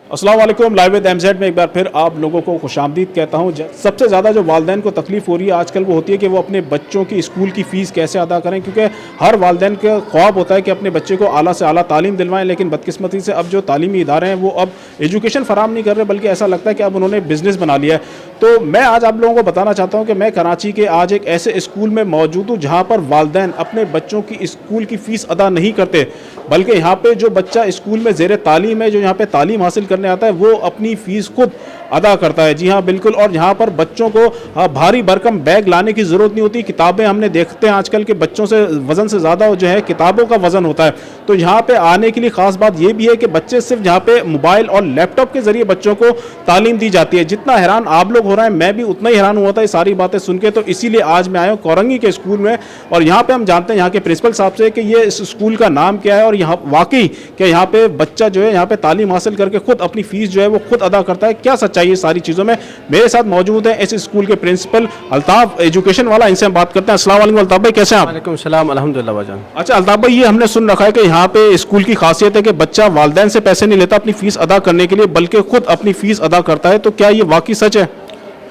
अस्सलाम वालेकुम। Live with Mz में एक बार फिर आप लोगों को खुशामदीद कहता हूं। सबसे ज़्यादा जो वालिदैन को तकलीफ हो रही है आजकल वो होती है कि वो अपने बच्चों की स्कूल की फ़ीस कैसे अदा करें, क्योंकि हर वालिदैन का ख्वाब होता है कि अपने बच्चे को आला से आला तालीम दिलवाएं, लेकिन बदकिस्मती से अब जो तालीमी इदारे हैं वो अब एजुकेशन फराम नहीं कर रहे, बल्कि ऐसा लगता है कि अब उन्होंने बिज़नेस बना लिया है। तो मैं आज आप लोगों को बताना चाहता हूँ कि मैं कराची के आज एक ऐसे स्कूल में मौजूद हूँ जहाँ पर वालिदैन अपने बच्चों की स्कूल की फ़ीस अदा नहीं करते, बल्कि यहाँ पे जो बच्चा स्कूल में ज़ेरे तालीम है, जो यहाँ पे तालीम हासिल करने आता है, वो अपनी फ़ीस खुद अदा करता है। जी हाँ, बिल्कुल। और यहाँ पर बच्चों को भारी भरकम बैग लाने की ज़रूरत नहीं होती। किताबें हमने देखते हैं आजकल के बच्चों से वज़न से ज़्यादा जो है किताबों का वज़न होता है। तो यहाँ पे आने के लिए ख़ास बात ये भी है कि बच्चे सिर्फ यहाँ पे मोबाइल और लैपटॉप के ज़रिए बच्चों को तालीम दी जाती है। जितना हैरान आप लोग हो रहे हैं, मैं भी उतना ही हैरान हुआ था ये सारी बातें सुन के। तो इसीलिए आज मैं आया हूँ कोरंगी के स्कूल में, और यहाँ पे हम जानते हैं यहाँ के प्रिंसिपल साहब से कि ये इस स्कूल का नाम क्या है, और यहाँ वाकई कि यहाँ पे बच्चा जो है यहाँ पे तालीम हासिल करके खुद अपनी फ़ीस जो है वो खुद अदा करता है। क्या सच्चाई है सारी चीज़ों में? मेरे साथ मौजूद है इस स्कूल के प्रिंसिपल अल्ताफ एजुकेशन वाला, इनसे हम बात करते हैं। अस्सलाम वालेकुम अल्ताफ भाई, कैसे हैं आप? वालेकुम सलाम, अल्हम्दुलिल्लाह भाईजान। अच्छा अल्ताफ भाई, ये हमने सुन रखा है कि यहाँ पे स्कूल की खासियत है कि बच्चा वालिदैन से पैसे नहीं लेता अपनी फ़ीस अदा करने के लिए, बल्कि खुद अपनी फ़ीस अदा करता है। तो क्या ये वाकई सच है?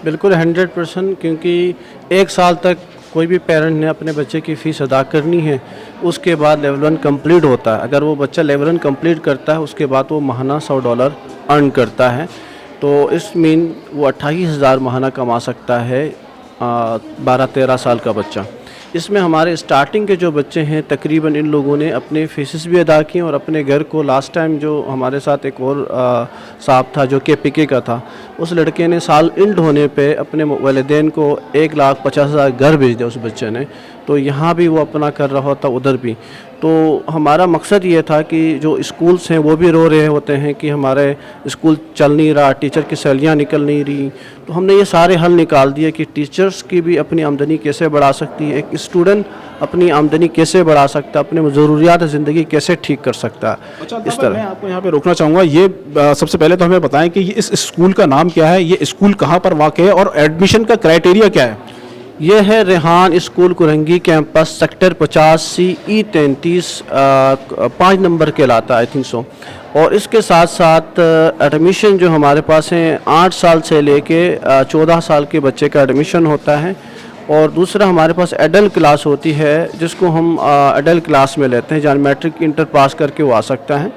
बिल्कुल 100%, क्योंकि एक साल तक कोई भी पेरेंट ने अपने बच्चे की फ़ीस अदा करनी है। उसके बाद लेवल 1 कंप्लीट होता है। अगर वो बच्चा लेवल 1 कंप्लीट करता है, उसके बाद वो माहाना $100 अर्न करता है। तो इस मीन वो 28,000 माहाना कमा सकता है 12-13 साल का बच्चा। इसमें हमारे स्टार्टिंग के जो बच्चे हैं, तकरीबन इन लोगों ने अपने फीसेस भी अदा किए और अपने घर को, लास्ट टाइम जो हमारे साथ एक और साहब था जो KPK का था, उस लड़के ने साल एंड होने पे अपने वालिदैन को 1,50,000 घर भेज दिया उस बच्चे ने। तो यहाँ भी वो अपना कर रहा था, उधर भी। तो हमारा मकसद ये था कि जो स्कूल्स हैं वो भी रो रहे होते हैं कि हमारे स्कूल चल नहीं रहा, टीचर की सैलरियाँ निकल नहीं रही। तो हमने ये सारे हल निकाल दिए कि टीचर्स की भी अपनी आमदनी कैसे बढ़ा सकती है, एक स्टूडेंट अपनी आमदनी कैसे बढ़ा सकता है, अपने ज़रूरियात ज़िंदगी कैसे ठीक कर सकता है। अच्छा, इस तरह मैं आपको यहाँ पे रोकना चाहूँगा। ये सबसे पहले तो हमें बताएं कि इस स्कूल का नाम क्या है, ये स्कूल कहाँ पर वाक़ है, और एडमिशन का क्राइटेरिया क्या है? यह है Rehan school Korangi campus, sector 50C E33 5 number कहलाता है, आई थिंक सो। और इसके साथ साथ एडमिशन जो हमारे पास हैं 8 साल से लेके 14 साल के बच्चे का एडमिशन होता है। और दूसरा हमारे पास एडल्ट क्लास होती है, जिसको हम एडल्ट क्लास में लेते हैं, जहाँ मैट्रिक इंटर पास करके वो आ सकता है।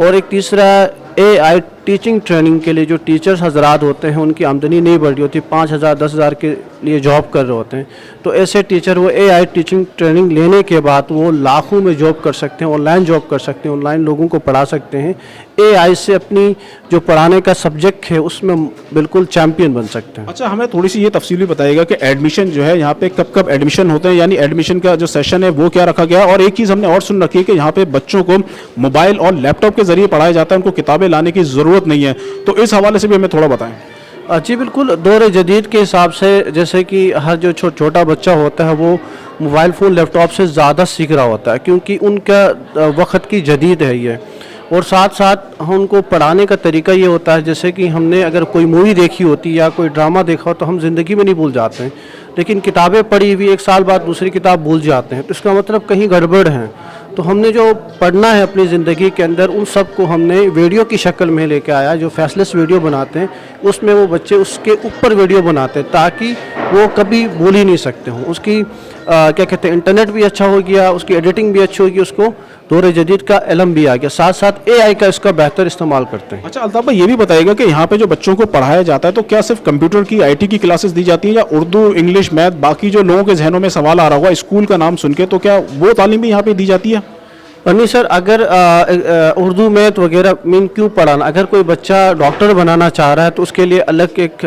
और एक तीसरा AI टीचिंग ट्रेनिंग के लिए जो टीचर्स हजरात होते हैं उनकी आमदनी नहीं बढ़ रही होती, 5,000 10,000 के लिए जॉब कर रहे होते हैं। तो ऐसे टीचर वो AI टीचिंग ट्रेनिंग लेने के बाद वो लाखों में जॉब कर सकते हैं, ऑनलाइन जॉब कर सकते हैं, ऑनलाइन लोगों को पढ़ा सकते हैं। AI से अपनी जो पढ़ाने का सब्जेक्ट है उसमें बिल्कुल चैम्पियन बन सकते हैं। अच्छा, हमें थोड़ी सी ये तफसील भी बताइएगा कि एडमिशन जो है यहाँ पे कब कब एडमिशन होते हैं, यानी एडमिशन का जो सेशन है वो क्या रखा गया है। और एक चीज़ हमने और सुन रखी है कि यहाँ पे बच्चों को मोबाइल और लैपटॉप के जरिए पढ़ाया जाता है, उनको किताबें लाने की ज़रूरत नहीं है। तो इस हवाले से भी हमें थोड़ा बताएं। जी बिल्कुल, दौर जदीद के हिसाब से जैसे कि हर जो छोटा बच्चा होता है वो मोबाइल फ़ोन लैपटॉप से ज़्यादा सीख रहा होता है, क्योंकि उनका वक्त की जदीद है ये। और साथ साथ उनको पढ़ाने का तरीका ये होता है, जैसे कि हमने अगर कोई मूवी देखी होती या कोई ड्रामा देखा हो तो हम ज़िंदगी में नहीं भूल जाते हैं, लेकिन किताबें पढ़ी हुई 1 साल बाद दूसरी किताब भूल जाते हैं। तो इसका मतलब कहीं गड़बड़ है। तो हमने जो पढ़ना है अपनी ज़िंदगी के अंदर, उन सब को हमने वीडियो की शक्ल में लेके आया। जो फैसलेस वीडियो बनाते हैं उसमें वो बच्चे उसके ऊपर वीडियो बनाते हैं ताकि वो कभी भूल ही नहीं सकते हों। उसकी क्या कहते हैं, इंटरनेट भी अच्छा हो गया, उसकी एडिटिंग भी अच्छी होगी, उसको दौर जदीद का इल्म भी आ गया, साथ साथ AI का इसका बेहतर इस्तेमाल करते हैं। अच्छा अल्ताफ भाई, ये भी बताइएगा कि यहाँ पे जो बच्चों को पढ़ाया जाता है तो क्या सिर्फ कंप्यूटर की IT की क्लासेस दी जाती हैं, या उर्दू, इंग्लिश, मैथ, बाकी जो लोगों के जहनों में सवाल आ रहा होगा स्कूल का नाम सुन के, तो क्या वो तालीम भी यहाँ पे दी जाती है? नहीं सर, अगर उर्दू मैथ वगैरह मीन क्यों पढ़ाना। अगर कोई बच्चा डॉक्टर बनाना चाह रहा है तो उसके लिए अलग एक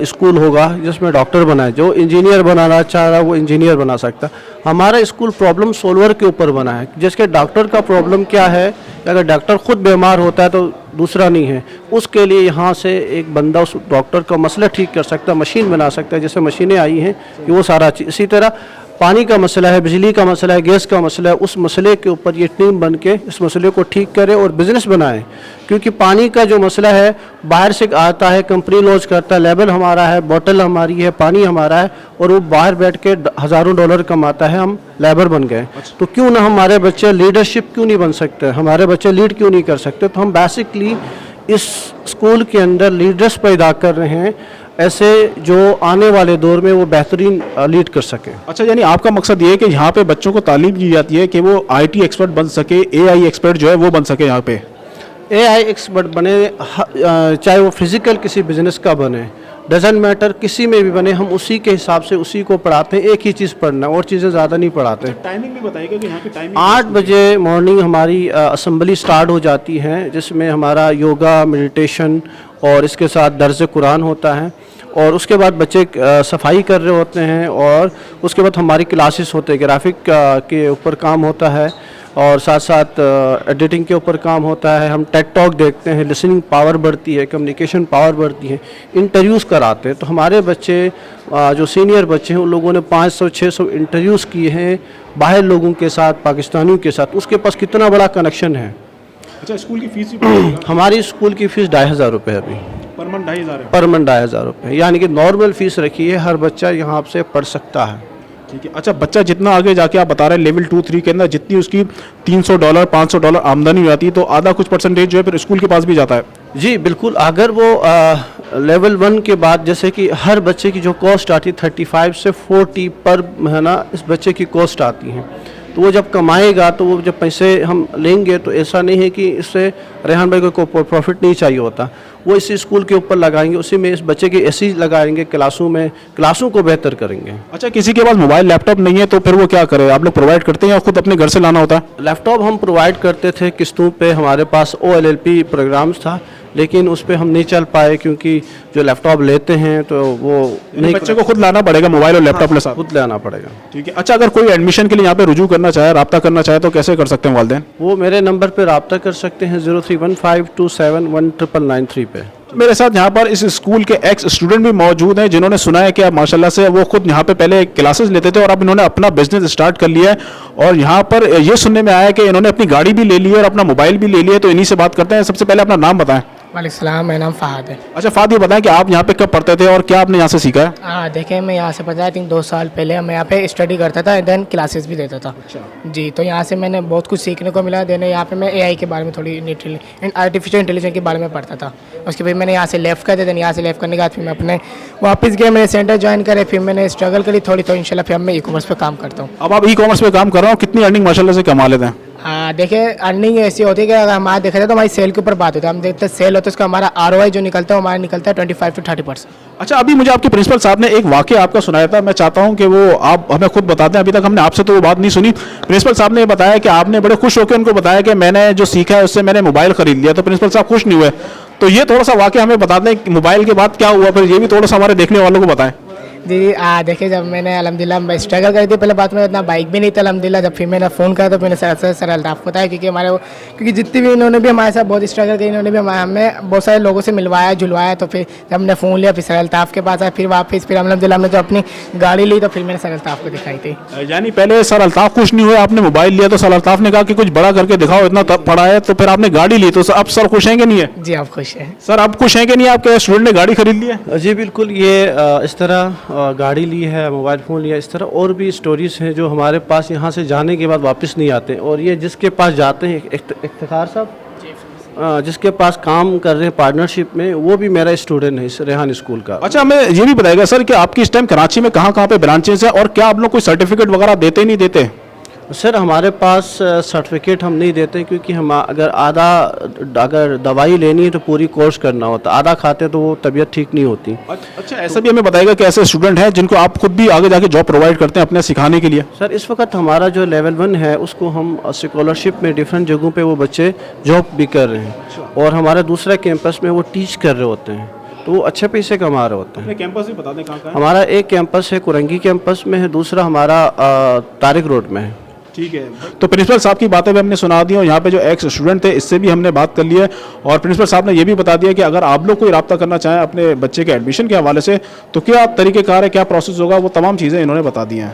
स्कूल होगा जिसमें डॉक्टर बनाए। जो इंजीनियर बनाना चाह रहा है वो इंजीनियर बना सकता। हमारा स्कूल प्रॉब्लम सॉल्वर के ऊपर बना है, जिसके डॉक्टर का प्रॉब्लम क्या है, अगर डॉक्टर खुद बीमार होता है तो दूसरा नहीं है, उसके लिए यहाँ से एक बंदा उस डॉक्टर का मसला ठीक कर सकता है, मशीन बना सकता है। जैसे मशीनें आई हैं कि वो सारा चीज़। इसी तरह पानी का मसला है, बिजली का मसला है, गैस का मसला है, उस मसले के ऊपर ये टीम बन के इस मसले को ठीक करे और बिज़नेस बनाए। क्योंकि पानी का जो मसला है बाहर से आता है, कंपनी लॉन्च करता है, लेबल हमारा है, बोतल हमारी है, पानी हमारा है, और वो बाहर बैठ के हज़ारों डॉलर कमाता है, हम लेबर बन गए। तो क्यों ना हमारे बच्चे लीडरशिप क्यों नहीं बन सकते, हमारे बच्चे लीड क्यों नहीं कर सकते। तो हम बेसिकली इस स्कूल के अंदर लीडर्स पैदा कर रहे हैं, ऐसे जो आने वाले दौर में वो बेहतरीन लीड कर सकें। अच्छा, यानी आपका मकसद ये है कि यहाँ पे बच्चों को तालीम दी जाती है कि वो आईटी एक्सपर्ट बन सके, एआई एक्सपर्ट जो है वो बन सके यहाँ पे। एआई एक्सपर्ट बने, चाहे वो फिजिकल किसी बिजनेस का बने, डजेंट मैटर, किसी में भी बने, हम उसी के हिसाब से उसी को पढ़ाते हैं। एक ही चीज़ पढ़ना, और चीज़ें ज़्यादा नहीं पढ़ाते। टाइमिंग भी बताइएगा कि यहाँ की टाइमिंग। 8 बजे मॉर्निंग हमारी असेंबली स्टार्ट हो जाती है, जिसमें हमारा योगा, मेडिटेशन और इसके साथ दर्ज कुरान होता है, और उसके बाद बच्चे सफाई कर रहे होते हैं, और उसके बाद हमारी क्लासेस होते हैं, ग्राफिक के ऊपर काम होता है, और साथ साथ एडिटिंग के ऊपर काम होता है। हम टेड टॉक देखते हैं, लिसनिंग पावर बढ़ती है, कम्युनिकेशन पावर बढ़ती है, इंटरव्यूज़ कराते हैं। तो हमारे बच्चे जो सीनियर बच्चे हैं उन लोगों ने 500-600 इंटरव्यूज़ किए हैं बाहर लोगों के साथ, पाकिस्तानियों के साथ। उसके पास कितना बड़ा कनेक्शन है। अच्छा, स्कूल की फीस भी हमारी स्कूल की फ़ीस 2500 रुपये अभी पर मंथ 2500 पर मंथ 2500 रुपये, यानी कि नॉर्मल फ़ीस रखी है, हर बच्चा यहाँ से पढ़ सकता है। ठीक है। अच्छा, बच्चा जितना आगे जाके आप बता रहे हैं लेवल 2-3 के अंदर जितनी उसकी $300 $500 आमदनी हो जाती है, तो आधा कुछ परसेंटेज जो है फिर स्कूल के पास भी जाता है। जी बिल्कुल, अगर वो लेवल 1 के बाद, जैसे कि हर बच्चे की जो कॉस्ट आती है 35 से 40 पर महीना इस बच्चे की कॉस्ट आती है, तो वो जब कमाएगा तो वो जब पैसे हम लेंगे तो ऐसा नहीं है कि इससे रेहान भाई को प्रॉफिट नहीं चाहिए होता, वो इसी स्कूल के ऊपर लगाएंगे, उसी में इस बच्चे के ऐसी लगाएंगे, क्लासों को बेहतर करेंगे। अच्छा, किसी के पास मोबाइल लैपटॉप नहीं है तो फिर वो क्या करे? आप लोग प्रोवाइड करते हैं या खुद अपने घर से लाना होता है? लैपटॉप हम प्रोवाइड करते थे किस्तों पे, हमारे पास OLLP प्रोग्राम्स था, लेकिन उस पर हम नहीं चल पाए क्योंकि जो लैपटॉप लेते हैं तो वो नहीं, बच्चे को खुद लाना पड़ेगा मोबाइल और लैपटॉप के साथ? खुद लाना पड़ेगा। ठीक है। अच्छा, अगर कोई एडमिशन के लिए यहाँ पे रुजू करना चाहे, रब्ता करना चाहे, तो कैसे कर सकते हैं वालिदैन? वो मेरे नंबर पे रब्ता कर सकते हैं 0315271993 पे। मेरे साथ यहाँ पर इस स्कूल के एक्स स्टूडेंट भी मौजूद हैं जिन्होंने सुना है कि अब माशाल्लाह से वो खुद यहाँ पे पहले क्लासेस लेते थे और अब इन्होंने अपना बिजनेस स्टार्ट कर लिया है, और यहाँ पर ये सुनने में आया है कि इन्होंने अपनी गाड़ी भी ले ली है और अपना मोबाइल भी ले लिया है। तो इन्हीं से बात करते हैं। सबसे पहले अपना नाम बताएं। वालेकुम सलाम, मेरा नाम फ़हाद है। अच्छा फ़हाद, ये बताएं कि आप यहाँ पे कब पढ़ते थे और क्या आपने यहाँ से सीखा है? हाँ देखिए, मैं यहाँ से पता है 2 साल पहले मैं यहाँ पे स्टडी करता था, देन क्लासेस भी देता था। अच्छा जी, तो यहाँ से मैंने बहुत कुछ सीखने को मिला। देने यहाँ पे मैं AI के बारे में थोड़ी आर्टिफिशियल इंटेलिजेंस के बारे में पढ़ता था। उसके फिर मैंने यहाँ से लेफ़्ट कर दिया, देन यहाँ से लेफ़्ट करने के बाद फिर मैं अपने वापस गया, मैंने सेंटर ज्वाइन करे, फिर मैंने स्ट्रगल करी थोड़ी, तो इंशाल्लाह फिर मैं ई-कॉमर्स पे काम करता हूँ। अब आप ई-कॉमर्स पे काम कर रहे हो, कितनी अर्निंग माशाल्लाह से कमा लेते हैं? हाँ देखिए, अर्निंग ऐसी होती है कि अगर हमारा देखा जाए तो हमारी सेल के ऊपर बात होती है। हम देखते हैं सेल होता है, उसका हमारा ROI जो निकलता है हमारा निकलता है 25 से 30%। अच्छा, अभी मुझे आपके प्रिंसिपल साहब ने एक वाकया आपका सुनाया था, मैं चाहता हूं कि वो आप हमें खुद बता दें। अभी तक हमने आपसे तो वो बात नहीं सुनी। प्रिंसिपल साहब ने बताया कि आपने बड़े खुश होकर उनको बताया कि मैंने जो सीखा है उससे मैंने मोबाइल खरीद लिया, तो प्रिंसिपल साहब खुश नहीं हुए। तो ये थोड़ा सा वाकया हमें बता दें कि मोबाइल के बाद क्या हुआ, फिर ये भी थोड़ा सा हमारे देखने वालों को बताएं। जी देखिए, जब मैंने अल्हम्दुलिल्लाह स्ट्रगल करी थी, पहले बात में इतना बाइक भी नहीं था अल्हम्दुलिल्लाह। जब फिर मैंने फ़ोन करा तो मैंने सर अल्ताफ़ बताया, क्योंकि जितनी भी इन्होंने भी हमारे साथ बहुत स्ट्रगल की, इन्होंने भी हमें बहुत सारे लोगों से मिलवाया झुलवाया। तो फिर जब हमने फ़ोन लिया, फिर सर अल्ताफ़ के पास आया, फिर वापस फिर अल्हम्दुलिल्लाह हमने जो अपनी गाड़ी ली तो फिर मैंने सर अल्ताफ़ को दिखाई थी। यानी पहले सर अल्ताफ़ खुश नहीं हुए, आपने मोबाइल लिया तो सर अल्ताफ़ ने कहा कि कुछ बड़ा करके दिखाओ, इतना पड़ा है, तो फिर आपने गाड़ी ली, तो अब सर खुश हैं कि नहीं है? जी, आप खुश हैं सर? आप खुश हैं कि नहीं, आपके स्टूडेंट ने गाड़ी खरीद ली है? जी बिल्कुल, ये इस तरह गाड़ी ली है, मोबाइल फ़ोन लिया, इस तरह और भी स्टोरीज़ हैं जो हमारे पास यहाँ से जाने के बाद वापस नहीं आते। और ये जिसके पास जाते हैं, इफ्तिखार साहब जिसके पास काम कर रहे हैं पार्टनरशिप में, वो भी मेरा स्टूडेंट है इस रेहान स्कूल का। अच्छा, हमें ये भी बताइएगा सर कि आपकी इस टाइम कराची में कहाँ कहाँ पे ब्रांचेस हैं और क्या आप लोग कोई सर्टिफिकेट वगैरह देते नहीं देते? सर हमारे पास सर्टिफिकेट हम नहीं देते, क्योंकि हम अगर दवाई लेनी है तो पूरी कोर्स करना होता, आधा खाते तो वो तबीयत ठीक नहीं होती। अच्छा, ऐसा भी हमें बताएगा कि ऐसे स्टूडेंट हैं जिनको आप खुद भी आगे जाके जॉब प्रोवाइड करते हैं अपने सिखाने के लिए? सर इस वक्त हमारा जो लेवल 1 है उसको हम स्कॉलरशिप में डिफरेंट जगहों पे वो बच्चे जॉब भी कर रहे हैं, और हमारे दूसरा कैंपस में वो टीच कर रहे होते हैं, तो वो अच्छे पैसे कमा रहे होते हैं। कैंपस भी बता दें कहाँ का? हमारा एक कैंपस है कुरंगी कैंपस में है, दूसरा हमारा तारिक रोड में है। ठीक है। तो प्रिंसिपल साहब की बातें भी हमने सुना दी और यहाँ पे जो एक्स स्टूडेंट थे इससे भी हमने बात कर ली है, और प्रिंसिपल साहब ने ये भी बता दिया कि अगर आप लोग कोई रब्ता करना चाहें अपने बच्चे के एडमिशन के हवाले से तो क्या तरीक़ेकार है, क्या प्रोसेस होगा, वो तमाम चीज़ें इन्होंने बता दी हैं।